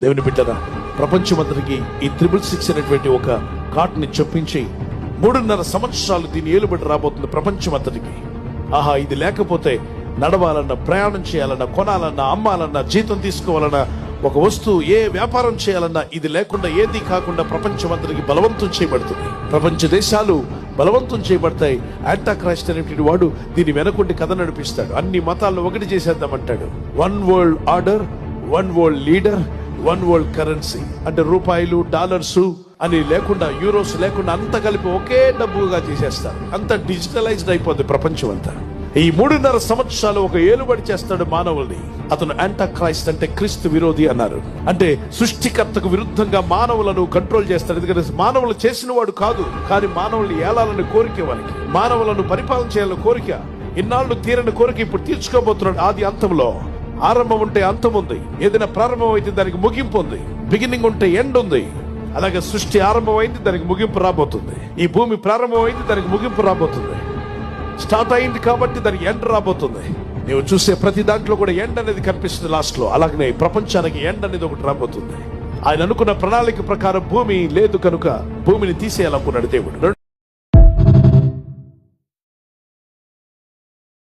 దేవుని బిడ్డరా, ప్రపంచమంతటికి ఈ 666 అనేటువంటి ఒక ఘాట్ని చొప్పించి 3.5 సంవత్సరాలు దీని ఏలుబడి రాబోతుంది ప్రపంచమంతటికి. ఆహా, ఇది లేకపోతే నడవాలన్నా, ప్రయాణం చేయాలన్నా, కొనాలన్నా, అమ్మాలన్నా, జీతం తీసుకోవాలన్నా, ఒక వస్తువు ఏ వ్యాపారం చేయాలన్నా ఇది లేకుండా ఏది కాకుండా ప్రపంచమంతటికి బలవంతం చేయబడుతుంది. ప్రపంచ దేశాలు బలవంతం చేయబడతాయి. యాంటా క్రైస్ట్ అనేటువంటి వాడు దీని వెనకుండి కథ నడిపిస్తాడు. అన్ని మతాలను ఒకటి చేసేద్దామంటాడు. 1 world order, 1 world leader, 1 world currency. అంటే రూపాయలు, డాలర్స్ అని లేకుండా, యూరోస్ లేకుండా అంత కలిపి ఒకే డబ్బుగా చేసేస్తారు. అంత డిజిటలైజ్డ్ అయిపోద్ది ప్రపంచం అంతా. ఈ 3.5 సంవత్సరాలు ఒక ఏలుబడి చేస్తాడు మానవుల్ని. అతను యాంటా క్రైస్ట్, అంటే క్రీస్తు విరోధి అన్నారు. అంటే సృష్టికర్తకు విరుద్ధంగా మానవులను కంట్రోల్ చేస్తాడు. ఎందుకంటే మానవులు చేసిన వాడు కాదు, కానీ మానవుల్ని ఏలాలని కోరిక వానికి, మానవులను పరిపాలన చేయాలని కోరిక, ఇన్నాళ్ళు తీరని కోరిక ఇప్పుడు తీర్చుకోబోతున్నాడు. ఆది అంతంలో ఆరంభం ఉంటే అంతం ఉంది, ఏదైనా ప్రారంభం అయితే దానికి ముగింపు ఉంది. బిగినింగ్ ఉంటే ఎండ్ ఉంది. అలాగే సృష్టి ఆరంభమైంది, దానికి ముగింపు రాబోతుంది. ఈ భూమి ప్రారంభమైంది, దానికి ముగింపు రాబోతుంది. స్టార్ట్ అయింది కాబట్టి దానికి ఎండ్ రాబోతుంది. నీవు చూసే ప్రతి దాంట్లో కూడా ఎండ్ అనేది కనిపిస్తుంది లాస్ట్ లో. అలాగనే ప్రపంచానికి ఎండ్ అనేది ఒకటి రాబోతుంది. ఆయన అనుకున్న ప్రణాళిక ప్రకారం భూమి లేదు కనుక భూమిని తీసేయాలనుకున్నాడు దేవుడు.